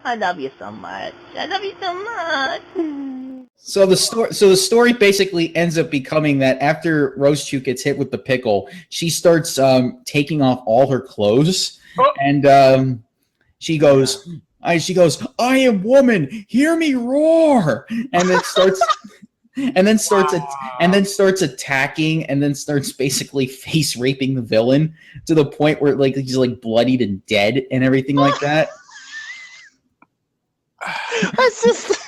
I love you so much. I love you so much. So the story basically ends up becoming that after Rosechu gets hit with the pickle, she starts taking off all her clothes, and she goes, "I am woman. Hear me roar!" And then starts attacking, and then starts basically face raping the villain to the point where like he's like bloodied and dead and everything like that. It's just,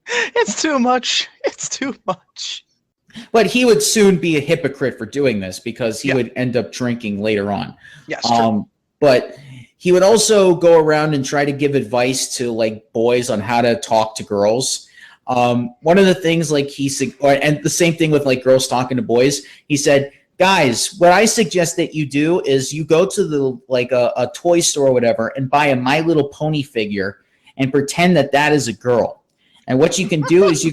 it's too much. It's too much. But he would soon be a hypocrite for doing this because he would end up drinking later on. Yes, true. But he would also go around and try to give advice to like boys on how to talk to girls. One of the things like and the same thing with like girls talking to boys, he said, guys, what I suggest that you do is you go to the like a toy store or whatever and buy a My Little Pony figure and pretend that that is a girl. And what you can do is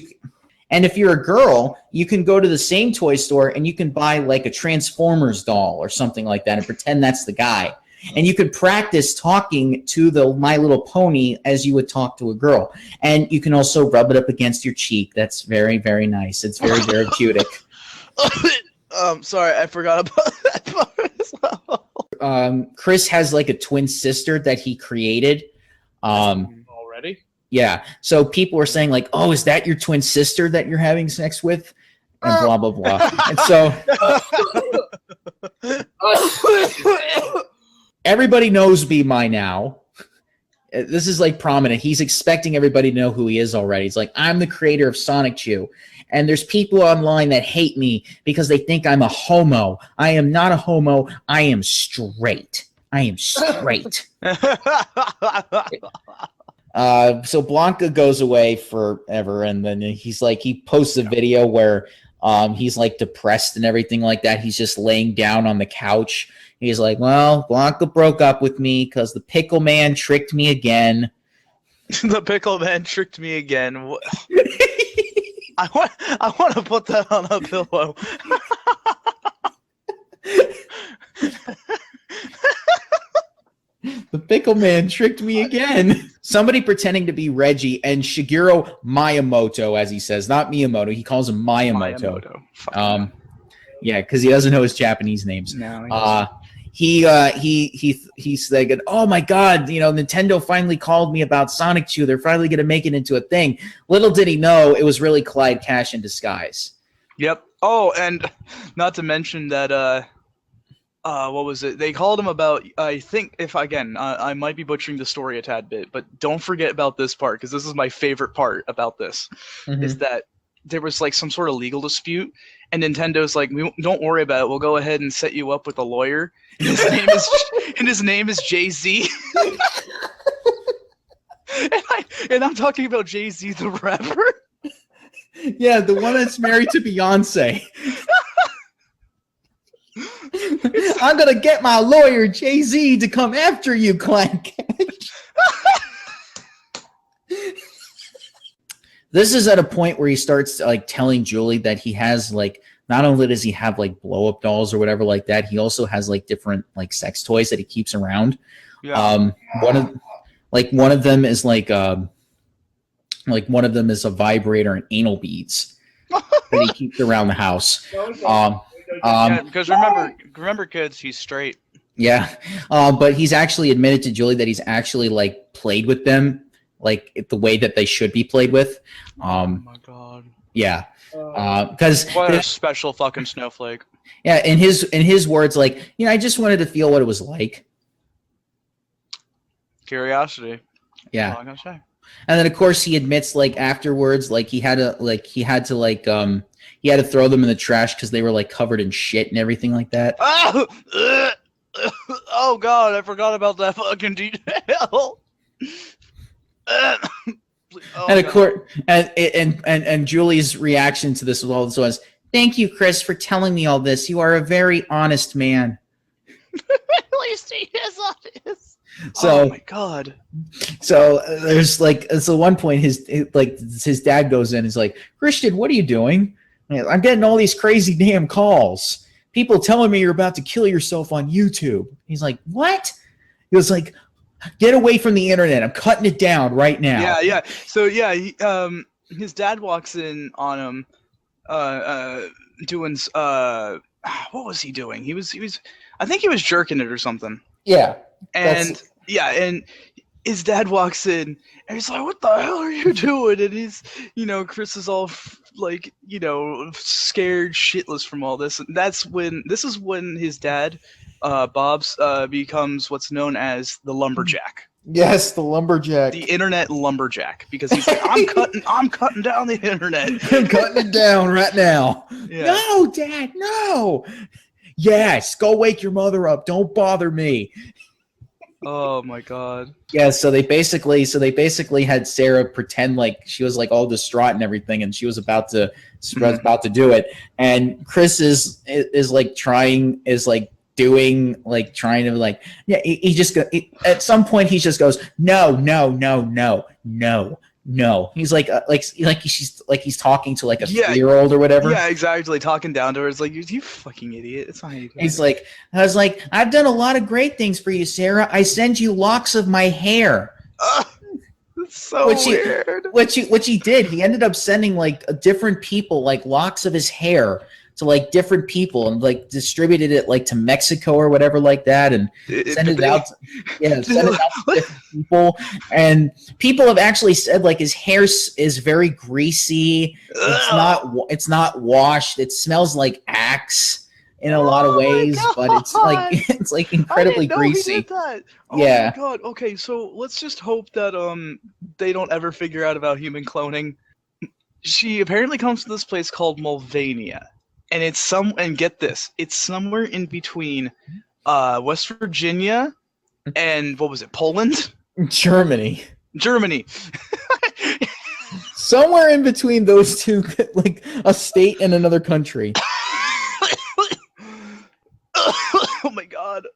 and if you're a girl, you can go to the same toy store and you can buy like a Transformers doll or something like that and pretend that's the guy. And you could practice talking to the My Little Pony as you would talk to a girl. And you can also rub it up against your cheek. That's very, very nice. It's very therapeutic. Sorry, I forgot about that part as well. Chris has like a twin sister that he created. Already? Yeah. So people were saying like, oh, is that your twin sister that you're having sex with? And blah, blah, blah. And so everybody knows me by now. This is like prominent. He's expecting everybody to know who he is already. He's like, I'm the creator of Sonic Chew. And there's people online that hate me because they think I'm a homo. I am not a homo. I am straight. I am straight. So Blanca goes away forever, and then he's like, he posts a video where he's like depressed and everything like that. He's just laying down on the couch. He's like, well, Blanca broke up with me because the pickle man tricked me again. The pickle man tricked me again. I want to put that on a pillow. The pickle man tricked me again. Somebody pretending to be Reggie and Shigeru Miyamoto, as he says, not Miyamoto. He calls him Miyamoto. Yeah, because he doesn't know his Japanese names. No, he's like, oh my god, you know, Nintendo finally called me about Sonic Chew. They're finally going to make it into a thing. Little did he know it was really Clyde Cash in disguise. Yep. Oh, and not to mention that what was it? They called him about, I think, I might be butchering the story a tad bit, but don't forget about this part, because this is my favorite part about this, is that there was like some sort of legal dispute, and Nintendo's like, don't worry about it, we'll go ahead and set you up with a lawyer. And his name is Jay-Z. and I'm talking about Jay-Z the rapper. Yeah, the one that's married to Beyonce. I'm gonna get my lawyer Jay-Z to come after you, Clyde Cash. This is at a point where he starts like telling Julie that he has like, not only does he have like blow up dolls or whatever like that, he also has like different like sex toys that he keeps around. Yeah. One of them is like one of them is a vibrator and anal beads that he keeps around the house. Because remember, kids, he's straight. Yeah, but he's actually admitted to Julie that he's actually like played with them like the way that they should be played with. Oh my god. Yeah. Because what a special fucking snowflake. Yeah, in his words, like, you know, I just wanted to feel what it was like. Curiosity. Yeah. That's all I'm gonna say. And then of course he admits like afterwards, like he had to throw them in the trash because they were like covered in shit and everything like that. Oh god, I forgot about that fucking detail. And of course, and Julie's reaction to this was, "Thank you, Chris, for telling me all this. You are a very honest man." At least he is honest. So, oh my god. So there's like, so one point his dad goes in and is like, "Christian, what are you doing? I'm getting all these crazy damn calls. People telling me you're about to kill yourself on YouTube." He's like, "What?" He was like, Get away from the internet. I'm cutting it down right now. Yeah. So yeah, his dad walks in on him, doing what was he doing? He was I think he was jerking it or something. Yeah. And and his dad walks in and he's like, "What the hell are you doing?" And he's, Chris is all like, scared shitless from all this. And this is when his dad, Bob's, becomes what's known as the lumberjack. Yes, the lumberjack. The internet lumberjack, because he's like, I'm cutting down the internet. I'm cutting it down right now. Yeah. No, Dad, no. Yes, go wake your mother up. Don't bother me. Oh my god. Yeah, so they basically had Sarah pretend like she was like all distraught and everything, and she was about to do it. And Chris is trying to like, yeah, he just at some point he just goes, no. He's like he's talking to like a 3-year-old or whatever. Yeah, exactly. Talking down to her. It's like, you fucking idiot. It's not how you do it. He's like, I was like, I've done a lot of great things for you, Sarah. I send you locks of my hair. That's so weird. Which he did. He ended up sending like different people like locks of his hair to like different people, and like distributed it like to Mexico or whatever like that, and send it out to different people. And people have actually said like his hair is very greasy. It's not washed. It smells like Axe in a lot of ways, but it's like incredibly greasy. He did that. Oh yeah. my god. Okay, so let's just hope that they don't ever figure out about human cloning. She apparently comes to this place called Mulvania. And and get this, it's somewhere in between West Virginia and what was it, Poland? Germany. Somewhere in between those two, like a state and another country. Oh my god.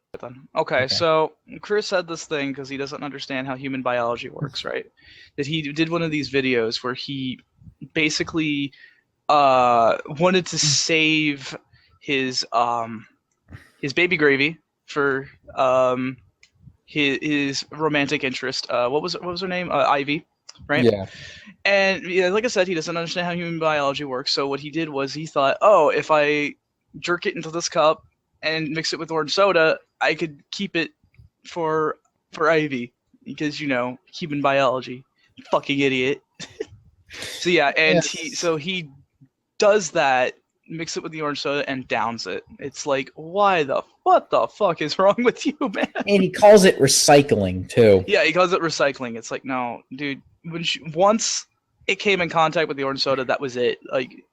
Okay, so Chris had this thing because he doesn't understand how human biology works, right? That he did one of these videos where he basically wanted to save his baby gravy for his romantic interest. What was her name? Ivy, right? Yeah. And yeah, like I said, he doesn't understand how human biology works. So what he did was he thought, oh, if I jerk it into this cup and mix it with orange soda, I could keep it for Ivy, because human biology. Fucking idiot. So yeah, and he does that, mix it with the orange soda, and downs it. It's like, what the fuck is wrong with you, man? And he calls it recycling too. Yeah, he calls it recycling. It's like, no, dude. Once it came in contact with the orange soda, that was it. Like,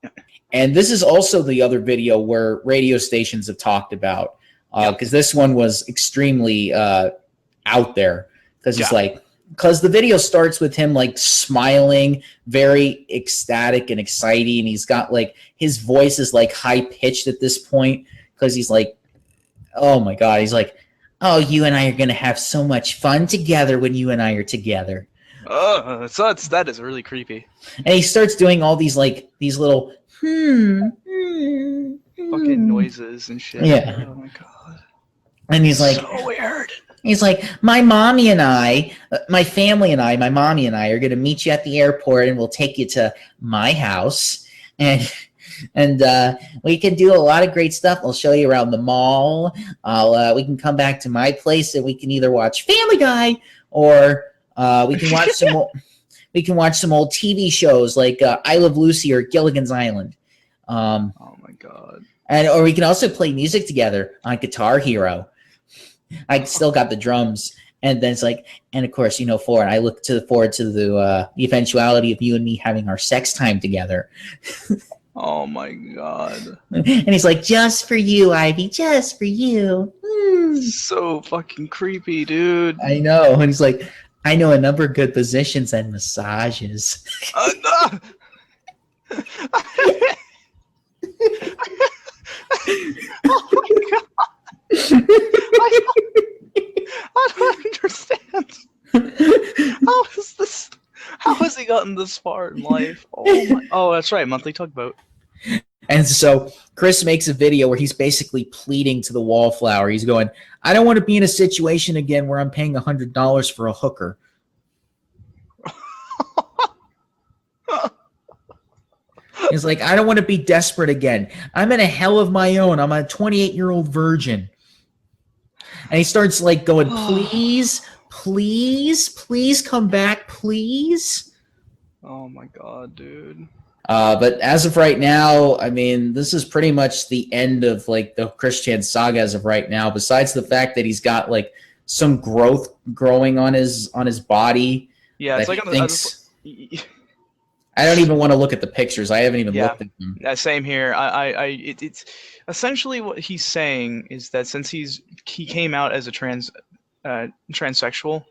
and this is also the other video where radio stations have talked about, because this one was extremely out there, because it's like. Because the video starts with him like smiling, very ecstatic and exciting, and he's got like his voice is like high pitched at this point, because he's like, oh my god, he's like, oh, you and I are gonna have so much fun together when you and I are together. So that is really creepy. And he starts doing all these like these little fucking noises and shit. Yeah. Oh my god. And he's like, so weird. He's like, my mommy and I, my family and I, my mommy and I are going to meet you at the airport, and we'll take you to my house, and we can do a lot of great stuff. I'll show you around the mall. We can come back to my place, and we can either watch Family Guy, or we can watch some old TV shows like I Love Lucy or Gilligan's Island. Oh my god. Or we can also play music together on Guitar Hero. I still got the drums, and then it's like, and of course, I look forward to the eventuality of you and me having our sex time together. Oh my god! And he's like, just for you, Ivy, just for you. So fucking creepy, dude. I know, and he's like, I know a number of good positions and massages. No. Oh my god! I don't understand. How has he gotten this far in life? Oh, that's right, monthly tugboat. And so Chris makes a video where he's basically pleading to the wallflower. He's going, I don't want to be in a situation again where I'm paying $100 for a hooker. He's like, I don't want to be desperate again. I'm in a hell of my own. I'm a 28-year-old virgin. And he starts like going, please, please, please come back, please. Oh my god, dude. But as of right now, I mean, this is pretty much the end of like the Christian saga as of right now. Besides the fact that he's got like some growth growing on his body. Yeah, it's like on the. I don't even want to look at the pictures. I haven't even looked at them. Same here. It's essentially what he's saying is that since he came out as a transsexual,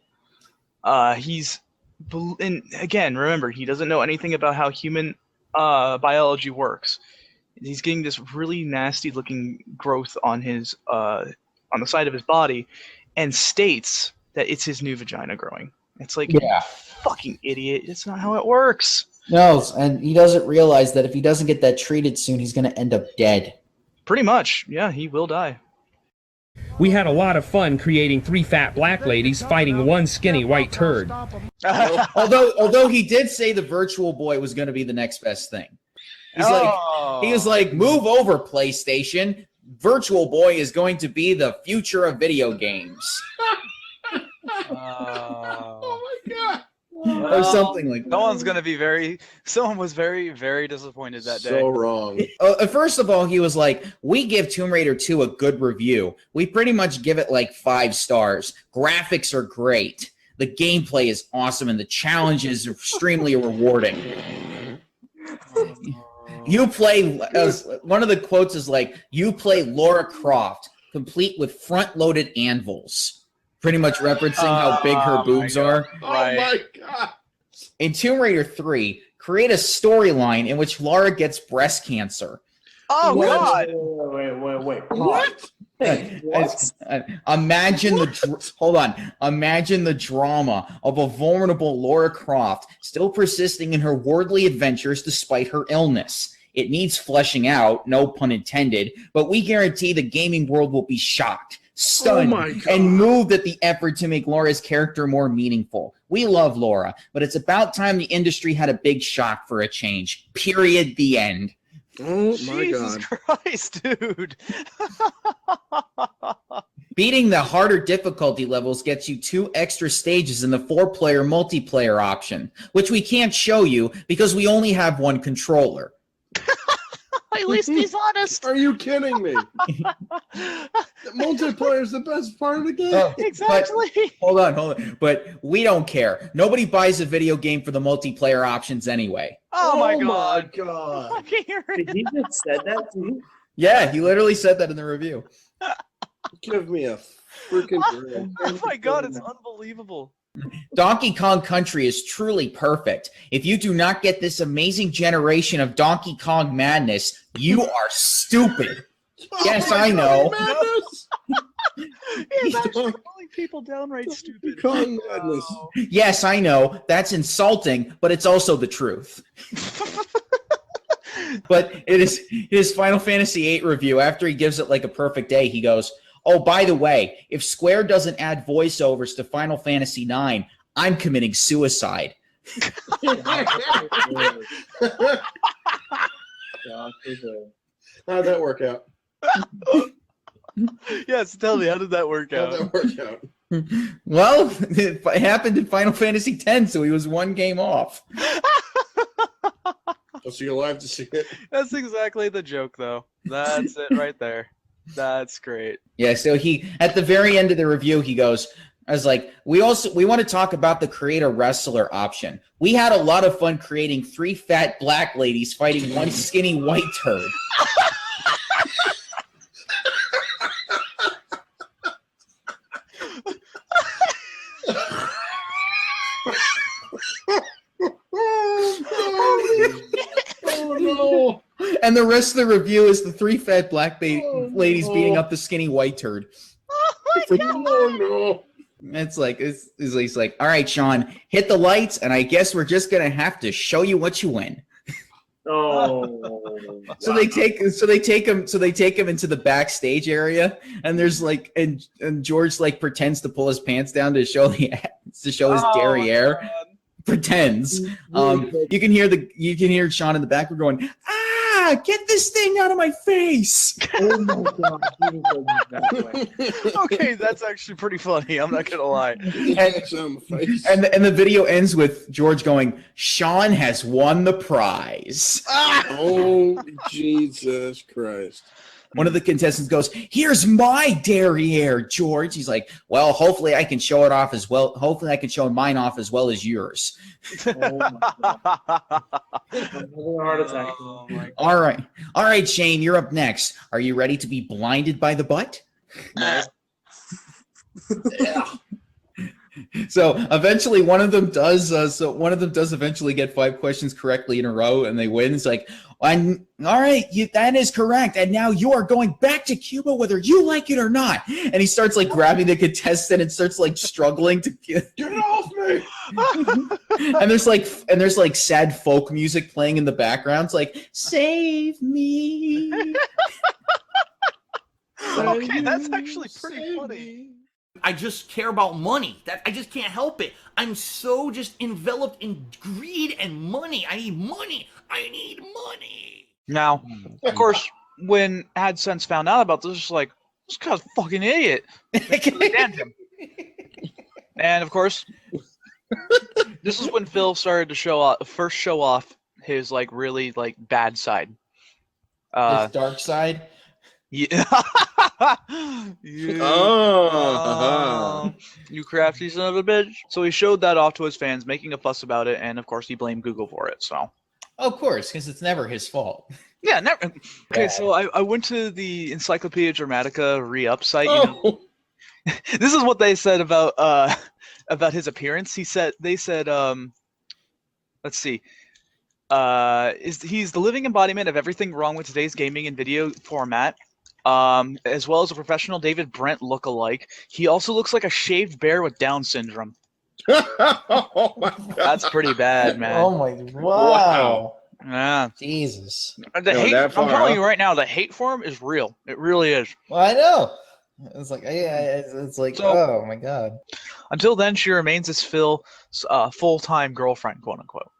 and again, remember, he doesn't know anything about how human biology works. He's getting this really nasty looking growth on his on the side of his body, and states that it's his new vagina growing. It's like, yeah, fucking idiot. It's not how it works. No, and he doesn't realize that if he doesn't get that treated soon, he's going to end up dead. Pretty much. Yeah, he will die. We had a lot of fun creating 3 fat black ladies fighting 1 skinny white turd. although he did say the virtual boy was going to be the next best thing. He was like, move over, PlayStation. Virtual boy is going to be the future of video games. Oh my god. Or something like that. Someone was very, very disappointed that day. So wrong. First of all, he was like, we give Tomb Raider 2 a good review. We pretty much give it like 5 stars. Graphics are great. The gameplay is awesome, and the challenge is extremely rewarding. You play, one of the quotes is like, you play Lara Croft, complete with front-loaded anvils. Pretty much referencing how big her boobs are. Oh my god. In Tomb Raider 3, create a storyline in which Lara gets breast cancer. Oh, God! Wait. What? Imagine the drama of a vulnerable Lara Croft still persisting in her worldly adventures despite her illness. It needs fleshing out, no pun intended, but we guarantee the gaming world will be shocked, stunned, and moved at the effort to make Laura's character more meaningful. We love Laura, but it's about time the industry had a big shock for a change. Period. The end. Oh my Jesus god. Christ, dude. Beating the harder difficulty levels gets you 2 extra stages in the 4-player multiplayer option, which we can't show you because we only have 1 controller. At least he's honest. Are you kidding me? Multiplayer is the best part of the game. Oh, Exactly. Hold on. But we don't care. Nobody buys a video game for the multiplayer options anyway. Oh my god. Did he just said that to you? Yeah, he literally said that in the review. Give me a freaking break. Oh my god, it's unbelievable. Donkey Kong Country is truly perfect. If you do not get this amazing generation of Donkey Kong madness, you are stupid. Yes, I know. He's actually calling people downright stupid. Kong madness. Yes, I know. That's insulting, but it's also the truth. But it is his Final Fantasy VIII review. After he gives it like a perfect A, he goes, oh, by the way, if Square doesn't add voiceovers to Final Fantasy IX, I'm committing suicide. How'd that work out? Yes, tell me, how did that work How'd out? that work out? Well, it happened in Final Fantasy X, so he was 1 game off. Oh, so you're alive to see it? That's exactly the joke, though. That's it right there. That's great. Yeah, so he at the very end of the review, he goes, I was like, we want to talk about the create a wrestler option. We had a lot of fun creating 3 fat black ladies fighting 1 skinny white turd. Oh no! And the rest of the review is the 3 fat black ladies beating up the skinny white turd. Oh no! It's like he's like, all right, Sean, hit the lights, and I guess we're just gonna have to show you what you win. Oh. So they take him into the backstage area, and there's like and George like pretends to pull his pants down to show his derriere. Pretends. You can hear Sean in the back. We're going, get this thing out of my face. Oh my god. He was going that way. Okay, that's actually pretty funny. I'm not gonna lie. And the video ends with George going, Sean has won the prize. Oh, Jesus Christ. One of the contestants goes, here's my derriere, George. He's like, well, hopefully I can show it off as well. Hopefully I can show mine off as well as yours. Oh my god. I'm having a heart attack. Oh my All right, Shane, you're up next. Are you ready to be blinded by the butt? So eventually one of them does eventually get 5 questions correctly in a row, and they win. It's like, all right, that is correct, and now you are going back to Cuba whether you like it or not. And he starts like grabbing the contestant and starts like struggling to get off me. and there's like sad folk music playing in the background. It's like, save me. Okay, that's actually pretty funny. I just care about money. I just can't help it. I'm so just enveloped in greed and money. I need money. I need money. Now, of course, when AdSense found out about this, it's like, this guy's a fucking idiot. Damn him. And of course, this is when Phil started to show off his like really like bad side. His dark side. Yeah. You crafty son of a bitch. So he showed that off to his fans, making a fuss about it, and of course he blamed Google for it. So. Of course, because it's never his fault. Yeah, never. Okay, so I went to the Encyclopedia Dramatica re-up site. You know. This is what they said about his appearance. They said, let's see. He's the living embodiment of everything wrong with today's gaming and video format. As well as a professional David Brent look-alike. He also looks like a shaved bear with Down syndrome. Oh my God. That's pretty bad, man. Oh my! Wow. Yeah. Jesus. The hate, I'm telling you right now, the hate for him is real. It really is. Well, I know. It's like, it's like, So, oh my god. Until then, she remains as Phil's full-time girlfriend, quote unquote.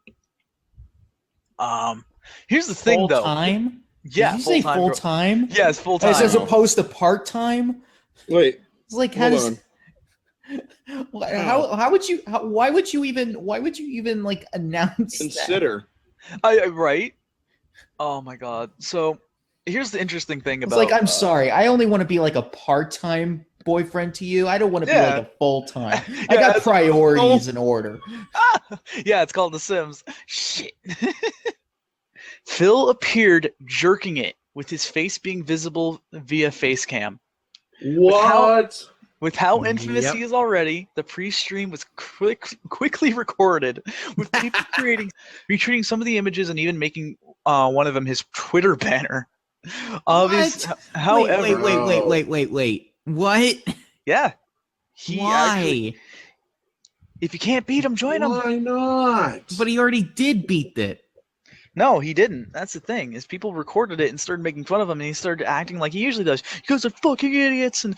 Here's the thing, though. Full-time? Yeah. Did you say full-time? Yes, full-time. As opposed to part-time? Wait. It's like, how does? How would you? Why would you even like announce? Consider. Right. Oh my god. So here's the interesting thing about. It's like, I'm sorry, I only want to be like a part-time boyfriend to you. I don't want to be like a full-time. I got priorities in order. Yeah, it's called The Sims. Shit. Phil appeared jerking it, with his face being visible via face cam. What? With how infamous he is already, the pre-stream was quickly recorded, with people retweeting some of the images and even making one of them his Twitter banner. However, Wait. What? Yeah. Why? If you can't beat him, join him. Why not? But he already did beat it. No, he didn't. That's the thing, is people recorded it and started making fun of him, and he started acting like he usually does. You guys are fucking idiots, and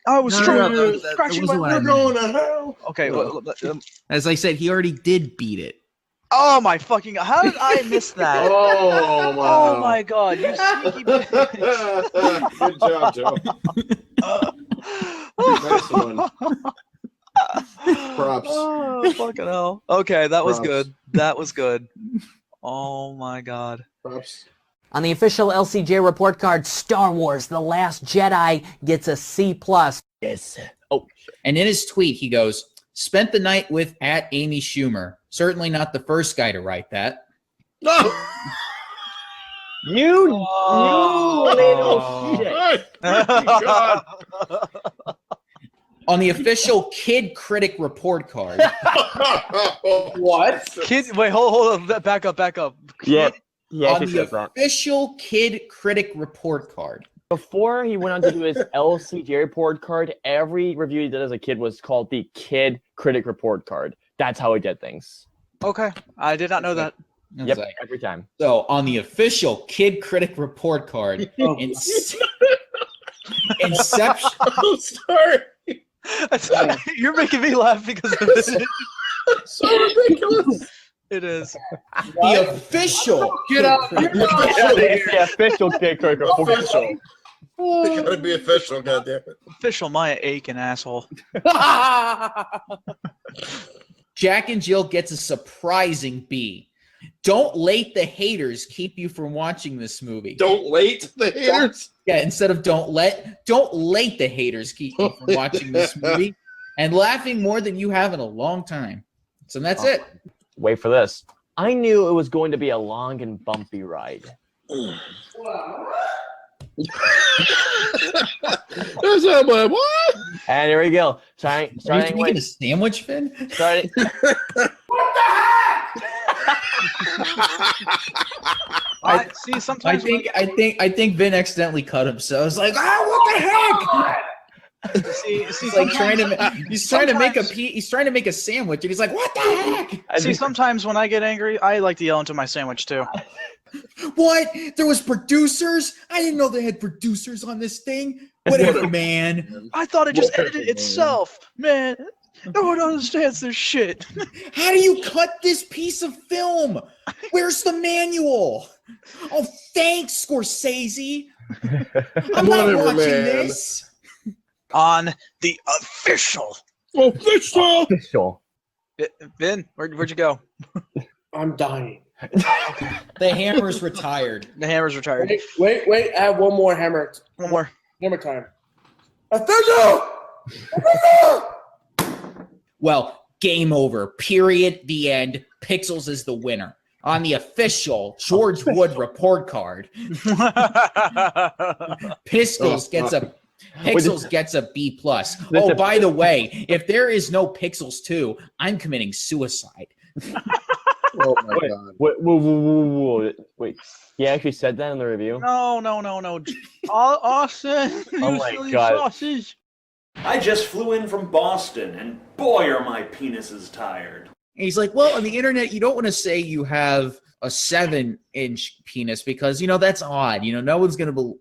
I was trying to scratch my We're going to hell. Okay, As I said, he already did beat it. oh my fucking god, how did I miss that? Oh my. Oh my god, you sneaky bitch. Good job, Joe. Nice one. Props. Oh, fucking hell. Okay, that was Props. good. That was good. Oh my god. Props. On the official LCJ report card, Star Wars The Last Jedi gets a C+. Yes. Oh, and in his tweet, he goes, spent the night with @Amy Schumer. Certainly not the first guy to write that. You little shit. God. On the official Kid Critic report card. What? Kid, wait, hold on. Back up. Yeah. On the official Kid Critic report card. Before he went on to do his LCJ report card, every review he did as a kid was called the Kid Critic report card. That's how he did things. Okay, I did not know that. Yep, every time. So on the official Kid Critic report card, Inception. I'm sorry. You're making me laugh because of this. So ridiculous. It is. The official. Get out of here. It's the official Kid Critic report. Official. It gotta be official, goddammit. Official Maya Aiken, asshole. Jack and Jill gets a surprising B. Don't let the haters keep you from watching this movie. Don't late the haters? Yeah, instead of don't let the haters keep you from watching this movie and laughing more than you have in a long time. So that's it. Wait for this. I knew it was going to be a long and bumpy ride. That's not my what? And here we go. Are you making a sandwich, Finn? Starting. I see. Sometimes I think Vin accidentally cut himself. I was like, what the heck? He's like trying to make a sandwich, and he's like, what the heck? See, sometimes when I get angry, I like to yell into my sandwich too. What? There was producers? I didn't know they had producers on this thing. Whatever, man. I thought it just edited itself, man. No one understands this shit. How do you cut this piece of film? Where's the manual? Oh, thanks, Scorsese. I'm not watching this. On the official. Vin, where'd you go? I'm dying. The hammer's retired. The hammer's retired. Wait. I have one more hammer. One more. Hammer time. Official! Well, game over. Period. The end. Pixels is the winner. On the official George Wood report card, Pixels gets a B+. Oh, by the way, if there is no Pixels 2, I'm committing suicide. Oh my god. Wait. He actually said that in the review? No. Austin. Oh my god. Sausage. I just flew in from Boston, and boy, are my penises tired. And he's like, well, on the internet, you don't want to say you have a 7-inch penis because, that's odd. No one's going to believe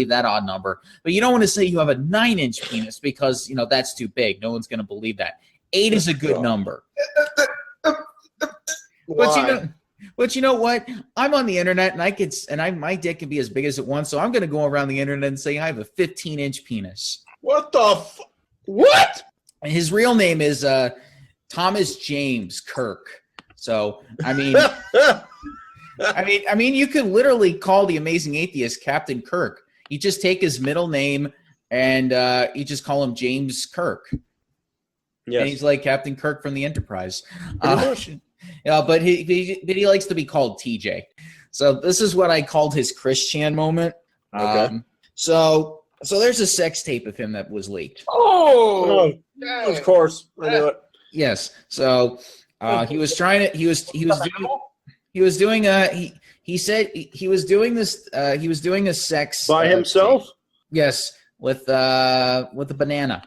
that odd number. But you don't want to say you have a 9-inch penis because, that's too big. No one's going to believe that. 8 is a good number. But you know what? I'm on the internet and my dick can be as big as it wants. So I'm going to go around the internet and say I have a 15-inch penis. What the what? And his real name is Thomas James Kirk. So I mean, you could literally call the Amazing Atheist Captain Kirk. You just take his middle name and you just call him James Kirk. Yes. And he's like Captain Kirk from the Enterprise. But he likes to be called TJ. So this is what I called his Chris Chan moment. Okay. So there's a sex tape of him that was leaked. Oh, of course, I knew it. Yes. So he was doing a sex by himself. Tape. Yes, with a banana.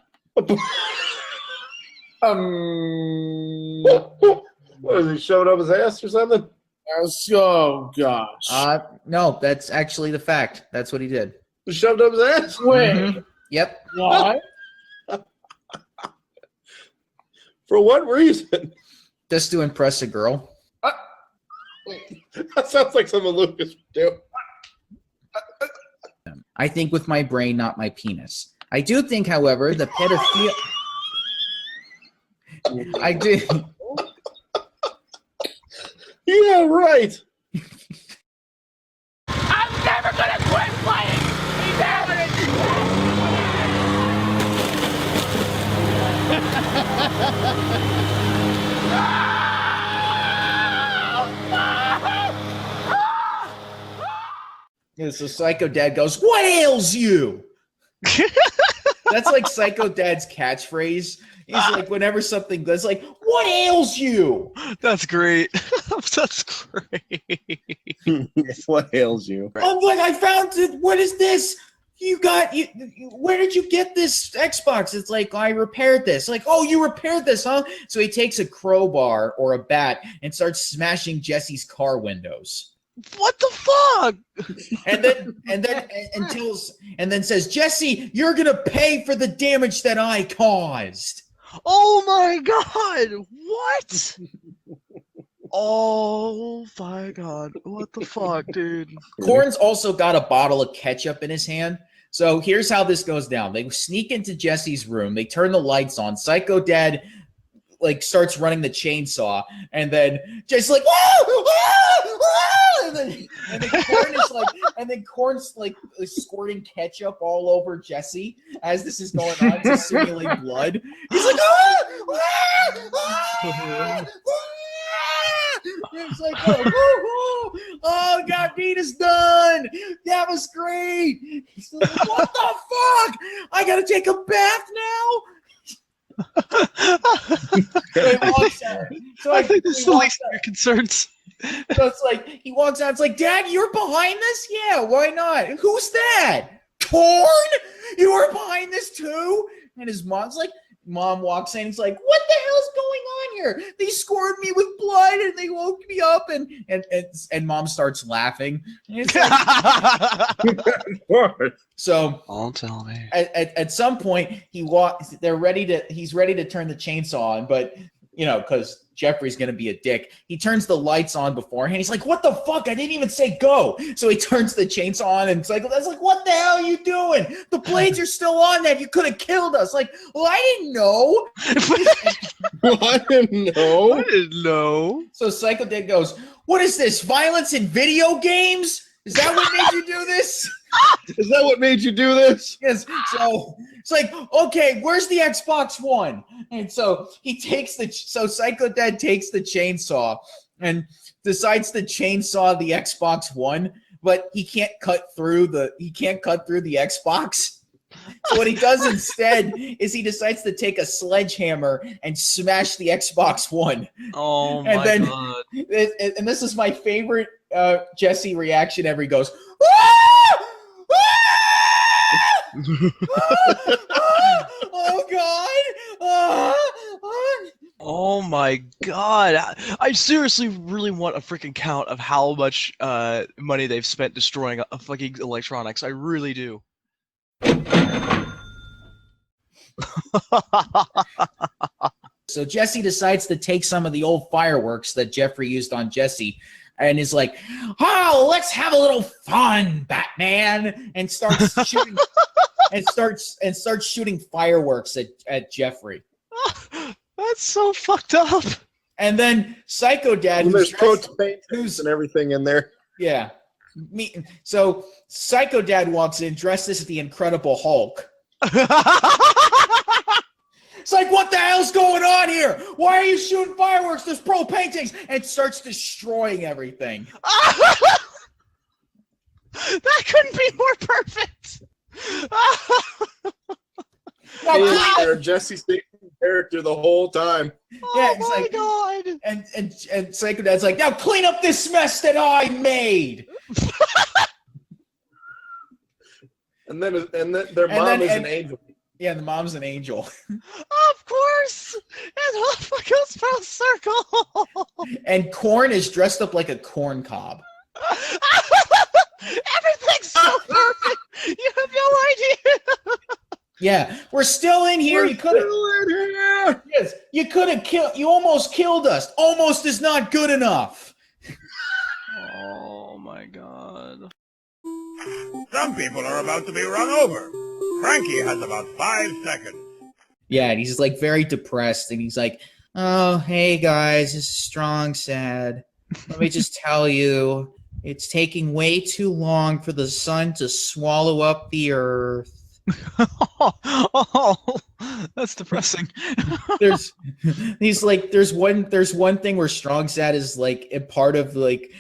What, is he showing up his ass or something? Oh gosh. No, that's actually the fact. That's what he did. He shoved up his ass? Wait. Mm-hmm. Yep. Why? For what reason? Just to impress a girl. That sounds like something Lucas would do. I think with my brain, not my penis. I do think, however, the pedophilia. I do. Yeah, right. I'm never gonna quit playing! Yeah, so Psycho Dad goes, "What ails you?" That's like Psycho Dad's catchphrase. He's like, whenever something goes, like, "What ails you?" That's great. That's great. What ails you? Oh, look, I found it. What is this? where did you get this Xbox? It's like, I repaired this. Like, oh, you repaired this, huh? So he takes a crowbar or a bat and starts smashing Jesse's car windows. What the fuck? And then says, Jesse, you're gonna pay for the damage that I caused. Oh my god! What? Oh my god! What the fuck, dude? Corn's also got a bottle of ketchup in his hand. So here's how this goes down. They sneak into Jesse's room. They turn the lights on. Psycho Dad like starts running the chainsaw, and then Jesse's like, whoa, whoa, whoa! And then Corn's like squirting ketchup all over Jesse as this is going on to simulate blood. He's like, it's like, oh, God, beat is done. That was great. He's like, what the fuck? I gotta take a bath now. I think this is the least of your concerns. So it's like he walks out. It's like, Dad, you're behind this? Yeah, why not? Who's that? Corn? You were behind this too? And his mom walks in. He's like, what the hell's going on here? They scored me with blood and they woke me up. And Mom starts laughing. And it's like, so Don't tell me. At some point he's ready to turn the chainsaw on, but because Jeffrey's gonna be a dick, he turns the lights on beforehand. He's like, what the fuck? I didn't even say go. So he turns the chainsaw on, and that's like, what the hell are you doing? The blades are still on that. You could have killed us. Like, well, I didn't know. I didn't know. So Psycho Dad goes, what is this? Violence in video games? Is that what made you do this? Is that what made you do this? Yes. So it's like, okay, where's the Xbox One? And so Psycho Dad takes the chainsaw and decides to chainsaw the Xbox One, but he can't cut through the Xbox. So what he does instead is he decides to take a sledgehammer and smash the Xbox One. Oh my god. And this is my favorite Jesse reaction ever. He goes, ah! Oh god! Oh my god! I seriously really want a freaking count of how much money they've spent destroying fucking electronics. I really do. So Jesse decides to take some of the old fireworks that Jeffrey used on Jesse, and is like, "Oh, let's have a little fun, Batman!" and starts shooting starts shooting fireworks at Jeffrey. That's so fucked up. And then Psycho Dad, there's who's and everything in there. Yeah. So Psycho Dad walks in dressed as the Incredible Hulk. It's like, what the hell's going on here? Why are you shooting fireworks? There's pro paintings, and starts destroying everything. That couldn't be more perfect. Jesse's the character the whole time. Yeah, oh my god! And Psycho Dad's like, now clean up this mess that I made. and then their mom is an angel. Yeah, the mom's an angel. Of course! And off goes full circle! And Corn is dressed up like a corn cob. Everything's so perfect! You have no idea! Yeah, we're still in here. Yes, you could have killed. You almost killed us. Almost is not good enough. Oh my god. Some people are about to be run over. Frankie has about 5 seconds. Yeah, and he's like very depressed, and he's like, "Oh, hey guys, this is Strong Sad. Let me just tell you, it's taking way too long for the sun to swallow up the earth." Oh, that's depressing. There's one thing where Strong Sad is like a part of like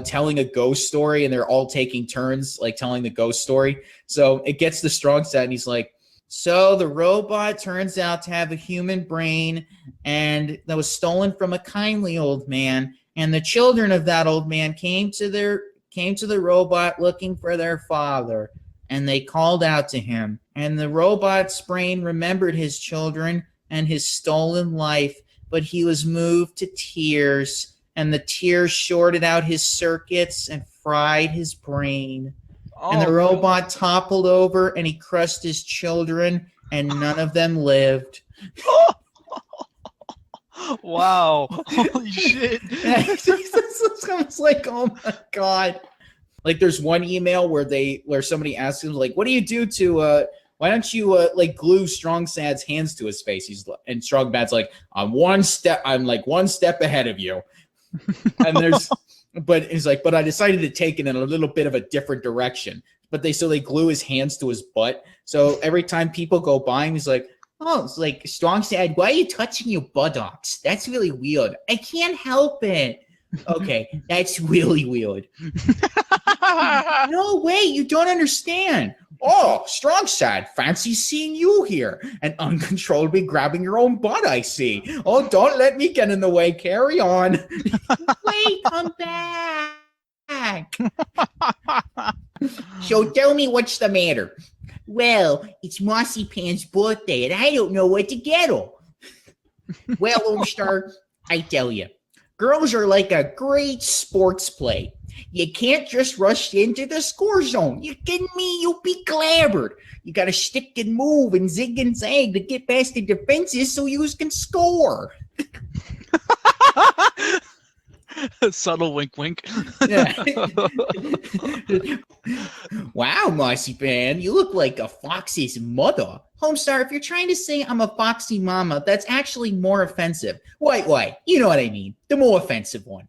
telling a ghost story, and they're all taking turns like telling the ghost story. So it gets to Strong Sad, and he's like, so the robot turns out to have a human brain, and that was stolen from a kindly old man, and the children of that old man came to the robot looking for their father. and they called out to him. And the robot's brain remembered his children and his stolen life, but he was moved to tears, and the tears shorted out his circuits and fried his brain. And the robot toppled over, and he crushed his children, and none of them lived. Wow. Holy shit. I was like, oh my God. Like there's one email where somebody asks him, like, what do you do to why don't you like glue Strong Sad's hands to his face? And Strong Bad's like, I'm like one step ahead of you. And but he's like, but I decided to take it in a little bit of a different direction. But they glue his hands to his butt. So every time people go by him, he's like, oh, it's like, Strong Sad, why are you touching your buttocks? That's really weird. I can't help it. Okay, that's really weird. No way, you don't understand. Oh, Strong Sad, fancy seeing you here. And uncontrollably grabbing your own butt, I see. Oh, don't let me get in the way. Carry on. Wait, come back. So tell me what's the matter. Well, it's Mossy Pan's birthday, and I don't know what to get her. Well, Homestar, I tell you, girls are like a great sports play. You can't just rush into the score zone. You kidding me? You'll be clobbered. You got to stick and move and zig and zag to get past the defenses so you can score. Subtle wink, wink. Yeah. Wow, Mossy Pan, you look like a foxy's mother. Homestar, if you're trying to say I'm a foxy mama, that's actually more offensive. Wait, you know what I mean. The more offensive one.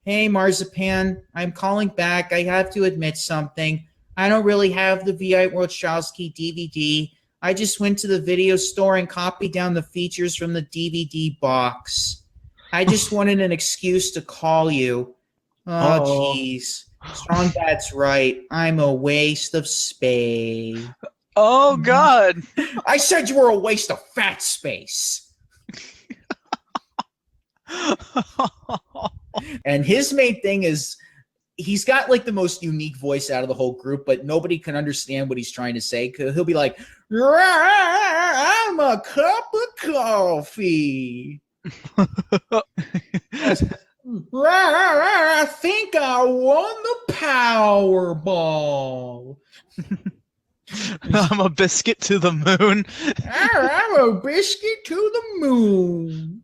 Hey, Marzipan, I'm calling back. I have to admit something. I don't really have the V.I. Wachowski DVD. I just went to the video store and copied down the features from the DVD box. I just wanted an excuse to call you. Oh, jeez. Strong Bad's right. I'm a waste of space. Oh, God. I said you were a waste of fat space. And his main thing is he's got like the most unique voice out of the whole group, but nobody can understand what he's trying to say. Cause he'll be like, I'm a cup of coffee. I think I won the Powerball. I'm a biscuit to the moon. I'm a biscuit to the moon.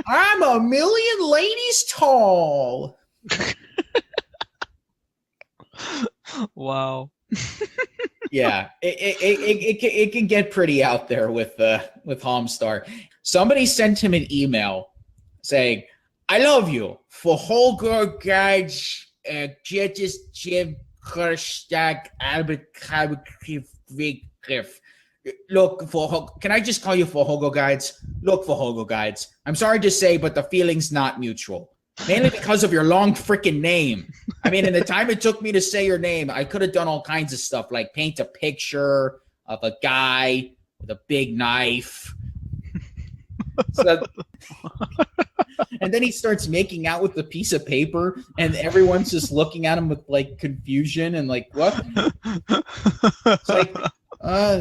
I'm a million ladies tall. Wow. Yeah, it can get pretty out there with Homestar. Somebody sent him an email saying, I love you for Holger Gage Jetis Jim Kerstag Albert Griff. Look for, can I just call you for Hogo Guides? Look for Hogo Guides. I'm sorry to say, but the feeling's not mutual. Mainly because of your long freaking name. I mean, in the time it took me to say your name, I could have done all kinds of stuff, like paint a picture of a guy with a big knife. And then he starts making out with the piece of paper, and everyone's just looking at him with like confusion and like, what? It's like,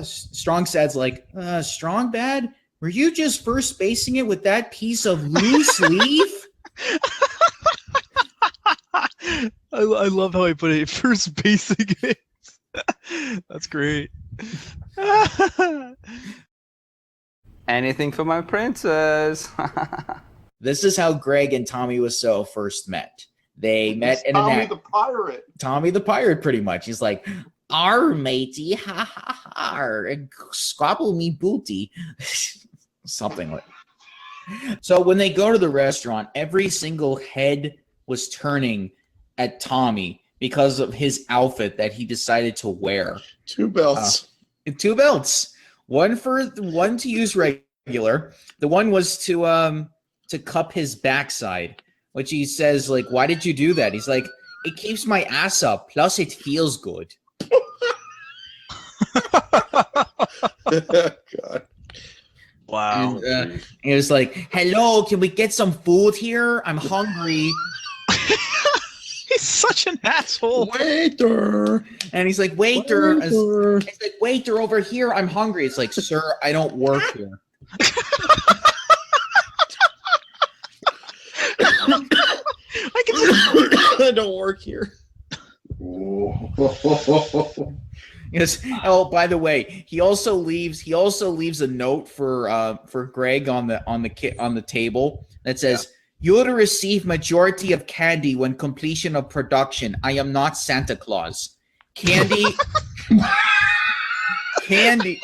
Strong Sad's like, Strong Bad? Were you just first basing it with that piece of loose leaf? I love how I put it. First basing it. That's great. Anything for my princess. This is how Greg and Tommy Wiseau first met. They met in Tommy the pirate. Tommy the pirate, pretty much. He's like, "Arr, matey, ha ha ha, and squabble me booty," something like. So when they go to the restaurant, every single head was turning at Tommy because of his outfit that he decided to wear. Two belts. Two belts. One to use regular. The one was to cup his backside, which he says, like, why did you do that? He's like, it keeps my ass up, plus it feels good. God. Wow. And he was like, hello, can we get some food here? I'm hungry. He's such an asshole. Waiter. And he's like, waiter. He's like, waiter, over here. I'm hungry. It's like, sir, I don't work here. I don't work here. Yes. Oh, by the way, he also leaves a note for Greg on the table that says, "You'll receive majority of candy when completion of production. I am not Santa Claus. Candy, candy."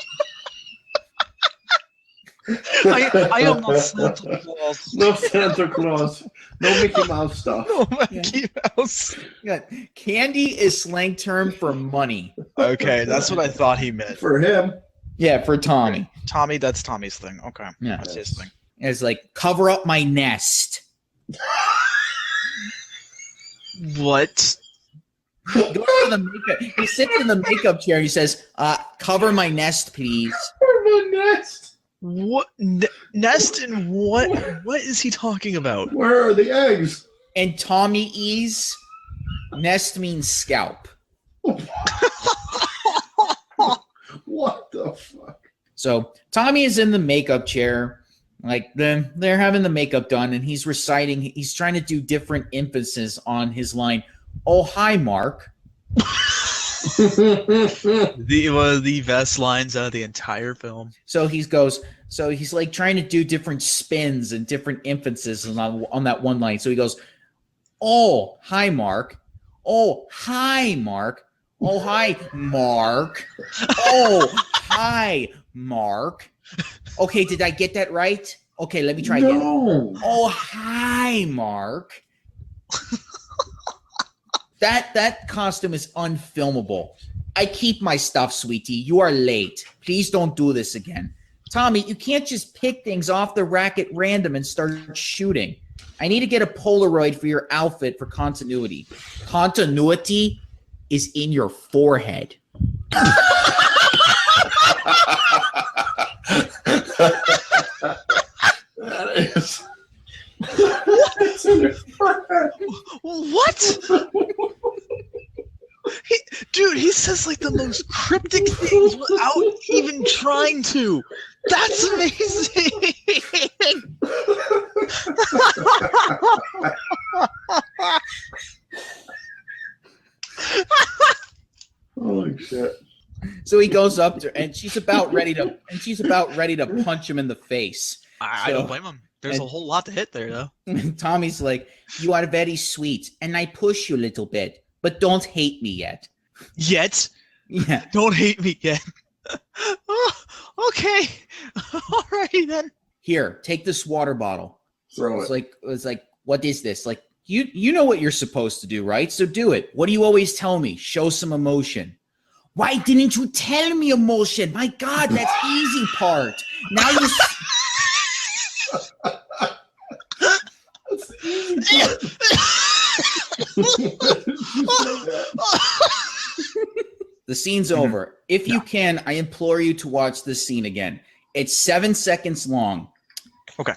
I am not Santa Claus. No Santa Claus. No Mickey Mouse stuff. No Mickey Mouse. Yeah. Candy is slang term for money. Okay, that's what I thought he meant. For him. Yeah, for Tommy. Tommy, that's Tommy's thing. Okay. Yeah. That's his thing. It's like, cover up my nest. What? He goes to the makeup. He sits in the makeup chair and he says, cover my nest, please. Cover my nest. What? Nest and what? What is he talking about? Where are the eggs? And Tommy E's nest means scalp. What the fuck? So Tommy is in the makeup chair. Like they're having the makeup done, and he's reciting. He's trying to do different emphasis on his line. Oh, hi, Mark. One of the best lines out of the entire film. So he's like trying to do different spins and different emphasis on that one line. So he goes, "Oh, hi, Mark. Oh, hi, Mark. Oh, hi, Mark. Oh, hi, Mark. Okay, did I get that right? Okay, let me try again. Oh, hi, Mark." That costume is unfilmable. I keep my stuff, sweetie. You are late. Please don't do this again. Tommy, you can't just pick things off the rack at random and start shooting. I need to get a Polaroid for your outfit for continuity. Continuity is in your forehead. That is. What? Dude, he says like the most cryptic things without even trying to. That's amazing. Holy shit. So he goes up to her, and she's about ready to punch him in the face. I don't blame him. There's a whole lot to hit there, though. Tommy's like, "You are very sweet, and I push you a little bit, but don't hate me yet." Yet? Yeah. Don't hate me yet. Oh, okay. Alrighty then. Here, take this water bottle. Throw It's it. like, what is this? Like, you know what you're supposed to do, right? So do it. What do you always tell me? Show some emotion. Why didn't you tell me emotion? My God, that's easy part. Now you. That's the easy part. The scene's over. If you can, I implore you to watch this scene again. It's 7 seconds long. Okay.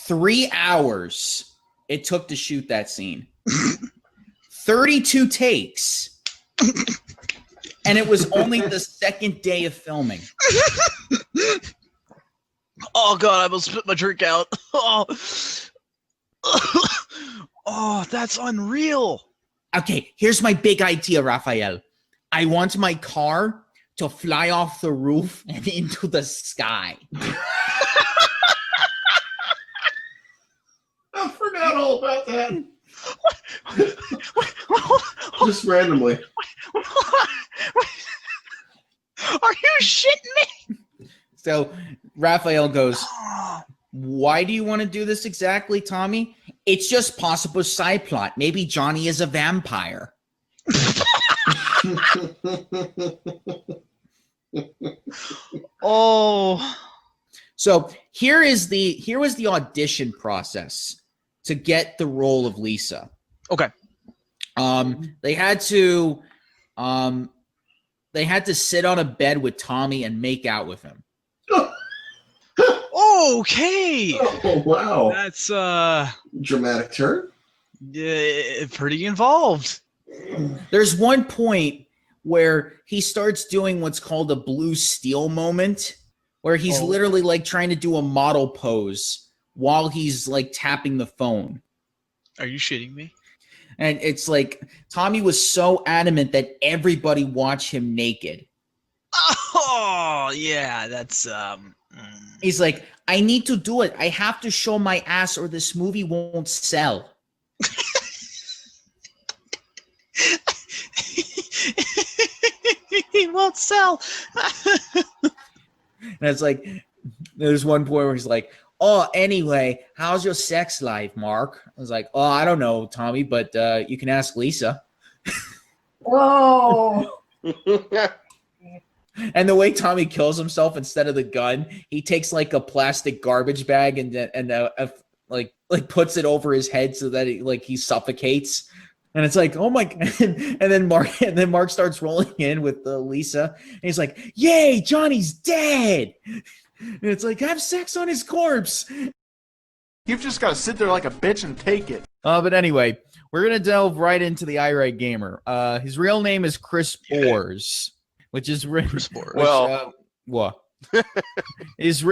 3 hours it took to shoot that scene. 32 takes. And it was only the second day of filming. Oh god, I almost spit my drink out. Oh, oh, that's unreal. Okay, here's my big idea, Raphael. I want my car to fly off the roof and into the sky. I forgot all about that. Just randomly. Are you shitting me? So Raphael goes, "Why do you want to do this exactly, Tommy?" "It's just possible side plot. Maybe Johnny is a vampire." Oh. So here was the audition process to get the role of Lisa. Okay. They had to sit on a bed with Tommy and make out with him. Okay. Oh wow. That's Dramatic turn. Yeah, pretty involved. There's one point where he starts doing what's called a blue steel moment, where he's literally like trying to do a model pose while he's like tapping the phone. Are you shitting me? And it's like Tommy was so adamant that everybody watch him naked. Oh, yeah, that's He's like, I need to do it. I have to show my ass or this movie won't sell. He won't sell. And it's like, there's one point where he's like, oh, anyway, how's your sex life, Mark? I was like, oh, I don't know, Tommy, but you can ask Lisa. Whoa. And the way Tommy kills himself, instead of the gun, he takes like a plastic garbage bag and like puts it over his head so that he suffocates. And it's like, oh my! And then Mark starts rolling in with Lisa, and he's like, "Yay, Johnny's dead!" And it's like, have sex on his corpse. You've just got to sit there like a bitch and take it. But anyway, we're gonna delve right into the irate gamer. His real name is Chris Bors, which is Chris Bors. What? It's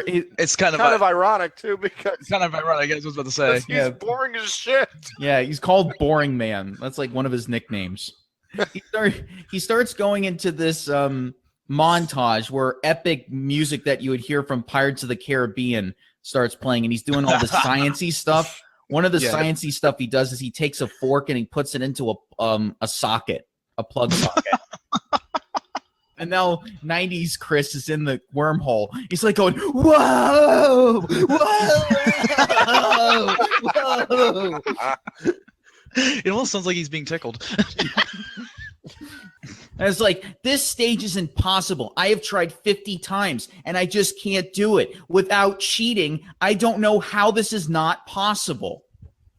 kind of ironic too, because it's kind of ironic. I was about to say he's boring as shit. Yeah, he's called Boring Man. That's like one of his nicknames. He starts going into this montage where epic music that you would hear from Pirates of the Caribbean starts playing, and he's doing all the sciencey stuff. One of the sciencey stuff he does is he takes a fork and he puts it into a socket, a plug socket. And now 90s Chris is in the wormhole. He's like going, whoa, whoa, whoa. It almost sounds like he's being tickled. And it's like, this stage is impossible. I have tried 50 times, and I just can't do it. Without cheating, I don't know how this is not possible.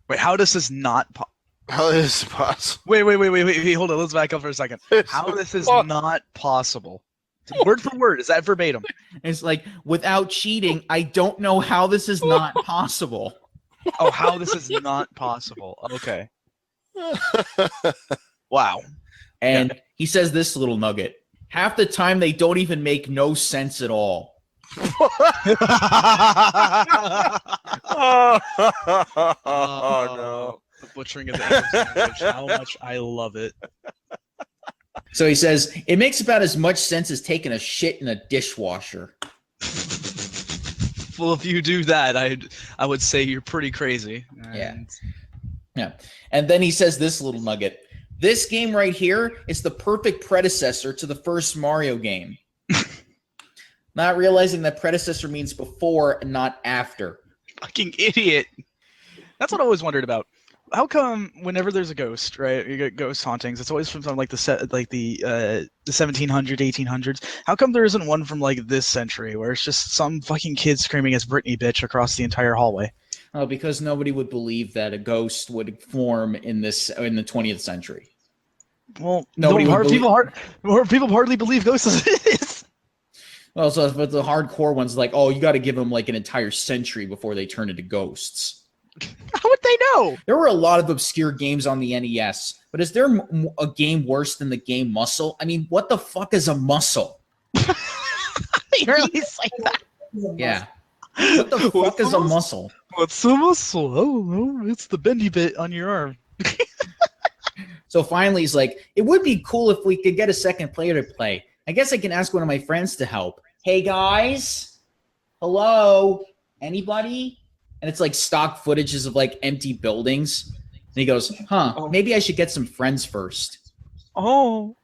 Wait, how this is not possible? How is this possible? Wait, hold on. Let's back up for a second. How this is not possible? Word for word. Is that verbatim? It's like, without cheating, I don't know how this is not possible. Oh, how this is not possible. Okay. Wow. And he says this little nugget. Half the time, they don't even make no sense at all. Oh, no. The butchering of the English language. How much I love it. So he says, it makes about as much sense as taking a shit in a dishwasher. Well, if you do that, I would say you're pretty crazy. Yeah. And then he says this little nugget. This game right here is the perfect predecessor to the first Mario game. Not realizing that predecessor means before and not after. Fucking idiot. That's what I always wondered about. How come whenever there's a ghost, right? You get ghost hauntings. It's always from like the 1700s, 1800s. How come there isn't one from like this century where it's just some fucking kid screaming as Britney bitch across the entire hallway? Oh, because nobody would believe that a ghost would form in the 20th century. Well, more people hardly believe ghosts as it is. Well, but the hardcore ones, like, oh, you got to give them like an entire century before they turn into ghosts. How would they know? There were a lot of obscure games on the NES, but is there a game worse than the game Muscle? I mean, what the fuck is a muscle? You really say that? Yeah. What the fuck is a muscle? What's a muscle? Oh, it's the bendy bit on your arm. So finally, he's like, it would be cool if we could get a second player to play. I guess I can ask one of my friends to help. Hey, guys? Hello? Anybody? And it's like stock footages of like empty buildings. And he goes, maybe I should get some friends first. Oh,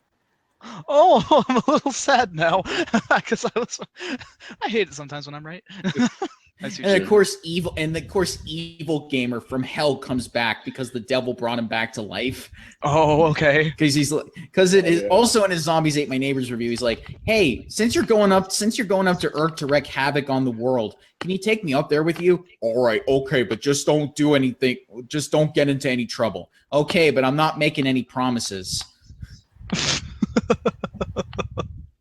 I'm a little sad now because I hate it sometimes when I'm right. And of course, evil gamer from hell comes back because the devil brought him back to life. Oh, okay. Because it is also in his Zombies Ate My Neighbors review. He's like, hey, since you're going up to Urk to wreak havoc on the world, can you take me up there with you? All right, okay, but just don't do anything. Just don't get into any trouble. Okay, but I'm not making any promises.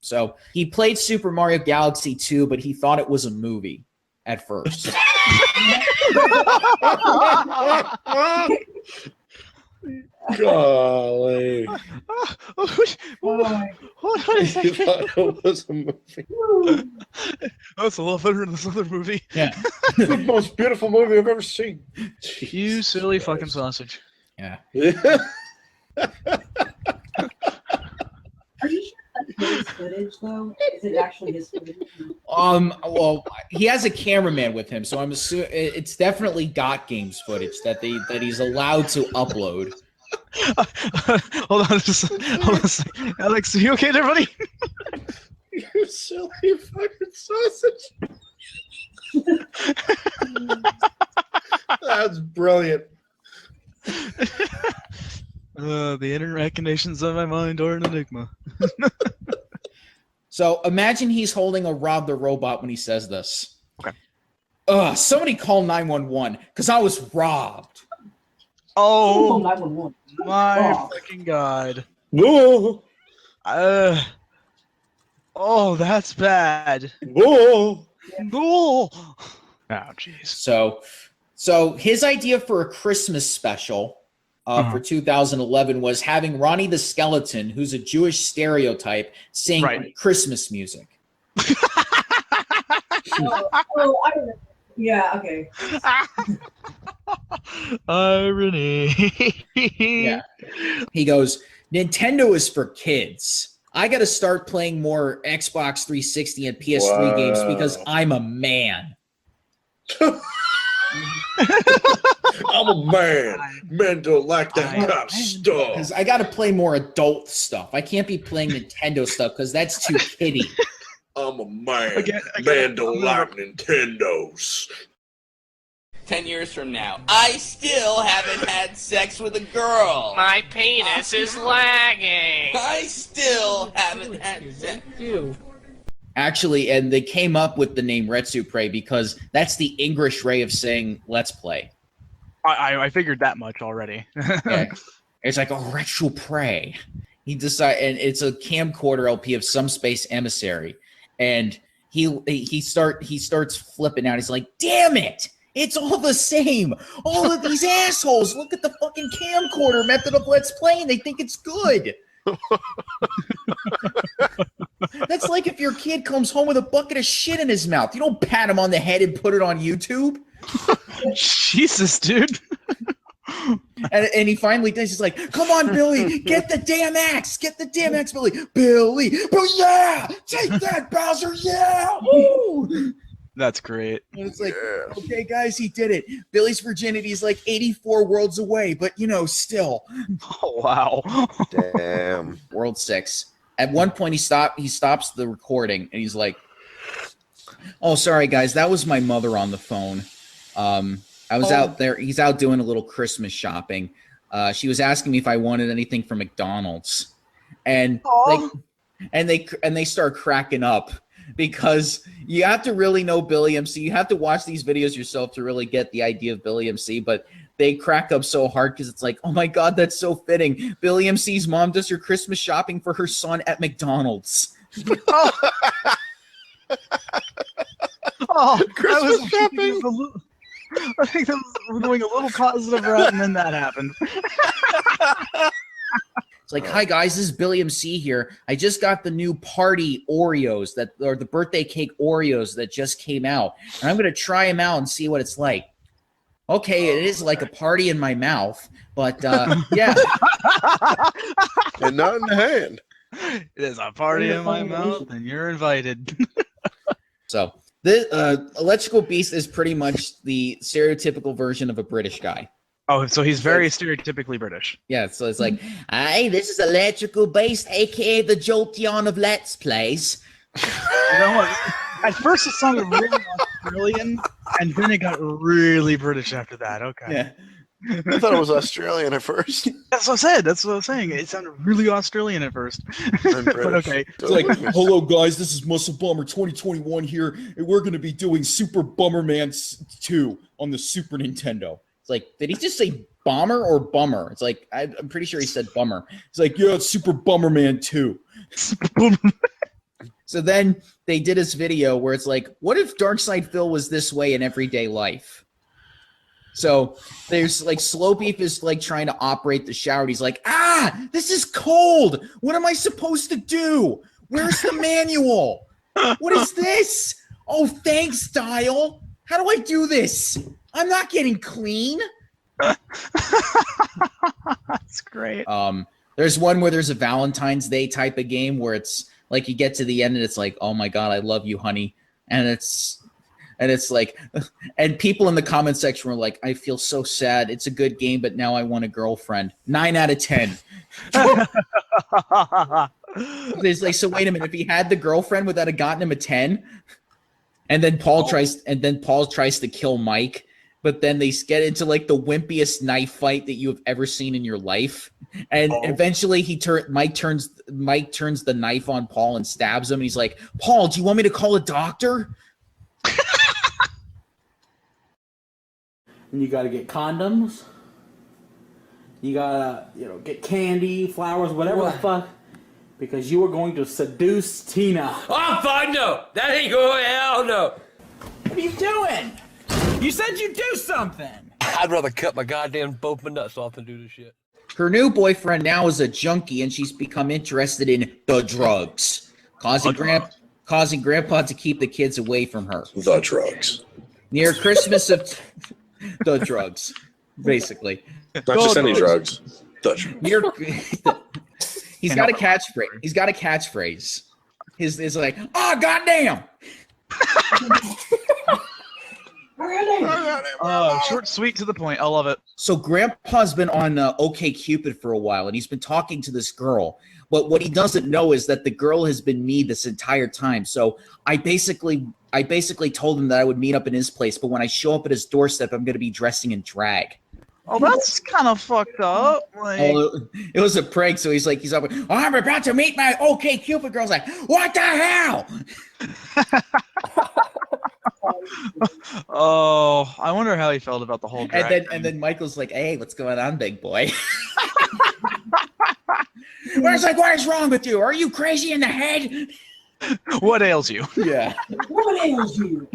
So he played Super Mario Galaxy 2, but he thought it was a movie at first. Golly. What is You that? thought it was a movie. Oh, it's a lot better than this other movie. Yeah. The most beautiful movie I've ever seen. You silly fucking sausage. Yeah. Are you sure that's his footage, though? Is it actually his footage? Well, he has a cameraman with him, so I'm assuming it's definitely Got Games footage that he's allowed to upload. Hold on a second. Alex, are you okay there, buddy? You silly fucking sausage. That's brilliant. The inner machinations of my mind are an enigma. So imagine he's holding a Rob the Robot when he says this. Okay. Somebody call 911 because I was robbed. Oh, 911. my Oh. freaking god. Whoa. Oh, that's bad. Whoa. Oh, jeez. So his idea for a Christmas special for 2011 was having Ronnie the Skeleton, who's a Jewish stereotype, sing Christmas music. I don't know. Yeah, okay. Irony. Yeah. He goes, Nintendo is for kids. I got to start playing more Xbox 360 and PS3 games because I'm a man. I'm a man. Men don't like that kind of stuff. Because I got to play more adult stuff. I can't be playing Nintendo stuff because that's too kiddie. I'm a man. Men don't like Nintendos. 10 years from now, I still haven't had sex with a girl. My penis is lagging. I still haven't had sex. Actually, and they came up with the name Reupload because that's the English way of saying let's play. I figured that much already. Yeah. It's like a Reupload. He decided, and it's a camcorder LP of Some Space Emissary, and he starts flipping out. He's like, "Damn it! It's all the same. All of these assholes look at the fucking camcorder method of let's play, and they think it's good." That's like if your kid comes home with a bucket of shit in his mouth. You don't pat him on the head and put it on YouTube. Jesus, dude. And he finally does. He's like, "Come on, Billy, get the damn axe. Get the damn axe, Billy. Billy, yeah, take that, Bowser, yeah, woo." That's great. And it's like, okay, guys, he did it. Billy's virginity is like 84 worlds away, but still. Oh wow. Damn. World 6. At one point, he stops the recording, and he's like, "Oh, sorry, guys, that was my mother on the phone. I was out there. He's out doing a little Christmas shopping. She was asking me if I wanted anything from McDonald's, and they start cracking up because you have to really know Billy MC. You have to watch these videos yourself to really get the idea of Billy MC, but they crack up so hard because it's like, oh my God, that's so fitting. Billy MC's mom does her Christmas shopping for her son at McDonald's. Christmas shopping. I think that was doing a little positive route, and then that happened. It's like, "Hi guys, this is Billy MC here. I just got the new party Oreos or the birthday cake Oreos that just came out, and I'm gonna try them out and see what it's like." Okay, it is like a party in my mouth, but yeah. And not in the hand. It is a party in my mouth, and you're invited. So this Electrical Beast is pretty much the stereotypical version of a British guy. Oh, so he's very stereotypically British. Yeah, so it's like, "Hey, this is Electrical Beast, aka the Jolteon of Let's Plays." You know what? At first it sounded really Australian, and then it got really British after that. Okay. Yeah. I thought it was Australian at first. That's what I said. That's what I was saying. It sounded really Australian at first. But okay. It's like, "Hello guys, this is Muscle Bummer 2021 here, and we're going to be doing Super Bummerman 2 on the Super Nintendo." It's like, did he just say Bomber or Bummer? It's like, I'm pretty sure he said Bummer. It's like, "Yeah, it's Super Bummerman 2. So then they did this video where it's like, what if Darkside Phil was this way in everyday life? So there's like Slow Beef is like trying to operate the shower. He's like, this is cold. What am I supposed to do? Where's the manual? What is this? Oh, thanks, Dial. How do I do this? I'm not getting clean. That's great. There's one where there's a Valentine's Day type of game where it's like you get to the end and it's like, oh my God, I love you, honey. And it's like, and people in the comment section were like, I feel so sad. It's a good game, but now I want a girlfriend. 9 out of 10. It's like, so wait a minute. If he had the girlfriend, would that have gotten him a 10? And then Paul tries to kill Mike. But then they get into like the wimpiest knife fight that you have ever seen in your life. And eventually Mike turns the knife on Paul and stabs him. And he's like, Paul, do you want me to call a doctor? And you got to get condoms. You got to, get candy, flowers, whatever the fuck. Because you are going to seduce Tina. Oh, fuck no. That ain't going, hell no. What are you doing? You said you'd do something. I'd rather cut my goddamn both my nuts off than do this shit. Her new boyfriend now is a junkie, and she's become interested in the drugs, causing Grandpa to keep the kids away from her. The drugs. Near Christmas of the drugs, basically. Not just any drugs. The drugs. He's got a catchphrase. He's got a catchphrase. His like, goddamn. Short, sweet, to the point. I love it. So Grandpa's been on OkCupid for a while, and he's been talking to this girl. But what he doesn't know is that the girl has been me this entire time. So I basically told him that I would meet up in his place, but when I show up at his doorstep, I'm going to be dressing in drag. Oh, that's kind of fucked up. Like, it was a prank. So he's up. I'm about to meet my OkCupid girl's like, what the hell? Oh, I wonder how he felt about the whole drag and then Michael's like, hey, what's going on, big boy? What is wrong with you? Are you crazy in the head? What ails you? Yeah. What ails you?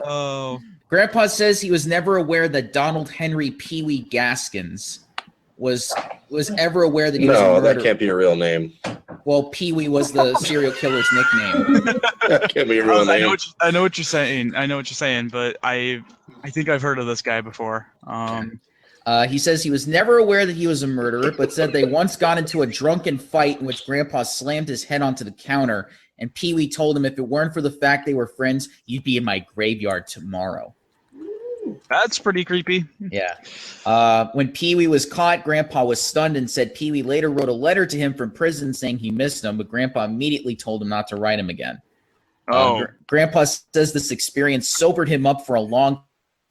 Oh. Grandpa says he was never aware that Donald Henry Pee Wee Gaskins was ever aware that he was a murderer. No, that can't be a real name. Well, Pee Wee was the serial killer's nickname. That can't be a real name. I know what you're saying. But I think I've heard of this guy before. He says he was never aware that he was a murderer, but said they once got into a drunken fight in which Grandpa slammed his head onto the counter, and Pee Wee told him if it weren't for the fact they were friends, you'd be in my graveyard tomorrow. That's pretty creepy. Yeah. When Pee Wee was caught, Grandpa was stunned and said Pee Wee later wrote a letter to him from prison saying he missed him, but Grandpa immediately told him not to write him again. Grandpa says this experience sobered him up for a long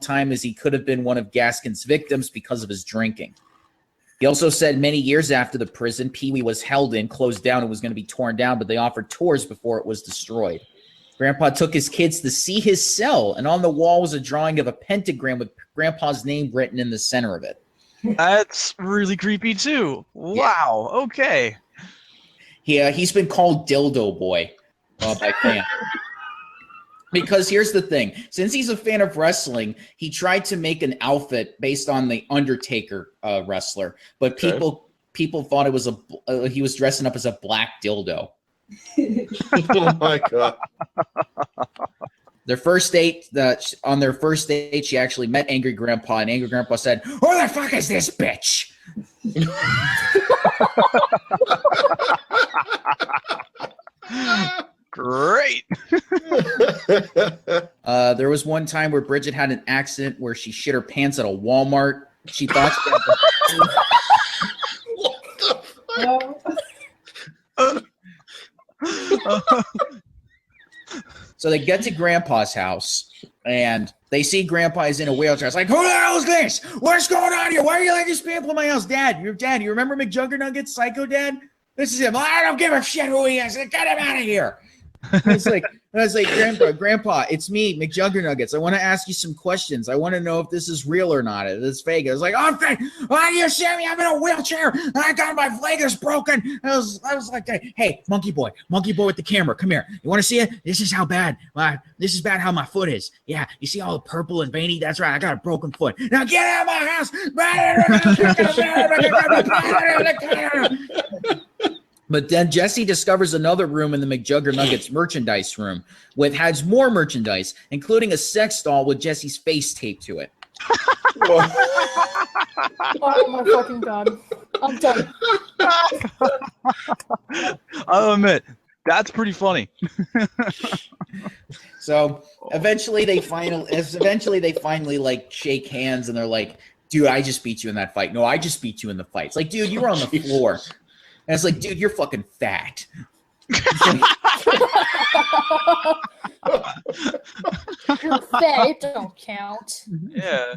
time, as he could have been one of Gaskin's victims because of his drinking. He also said many years after the prison, Pee Wee was held in, closed down, and was going to be torn down, but they offered tours before it was destroyed. Grandpa took his kids to see his cell, and on the wall was a drawing of a pentagram with Grandpa's name written in the center of it. That's really creepy too. Wow. Yeah. Okay. He's been called Dildo Boy by fans. Because here's the thing. Since he's a fan of wrestling, he tried to make an outfit based on the Undertaker wrestler, but people thought it was he was dressing up as a black dildo. Oh my God. On their first date, she actually met Angry Grandpa, and Angry Grandpa said, "Who the fuck is this bitch?" Great. There was one time where Bridget had an accident where she shit her pants at a Walmart. She thought she had So they get to Grandpa's house, and they see Grandpa is in a wheelchair. It's like, who the hell is this? What's going on here? Why are you letting these people in my house? Dad, you remember McJuggernuggets, Psycho Dad? This is him. I don't give a shit who he is. Get him out of here. I was like, Grandpa, it's me, McJuggernuggets. I want to ask you some questions. I want to know if this is real or not. If it's fake. I was like, oh, why do you see me? I'm in a wheelchair. I got my leg is broken. I was like, hey, monkey boy with the camera, come here. You want to see it? This is how bad. This is bad how my foot is. Yeah, you see all the purple and veiny? That's right. I got a broken foot. Now get out of my house. But then Jesse discovers another room in the McJuggernuggets merchandise room, which has more merchandise, including a sex doll with Jesse's face taped to it. Oh my fucking god. I'm done. I'll admit, that's pretty funny. So eventually they finally like shake hands and they're like, dude, I just beat you in that fight. No, I just beat you in the fight. It's like, dude, you were on the floor. And it's like, dude, you're fucking fat. You're fat, it don't count. Yeah.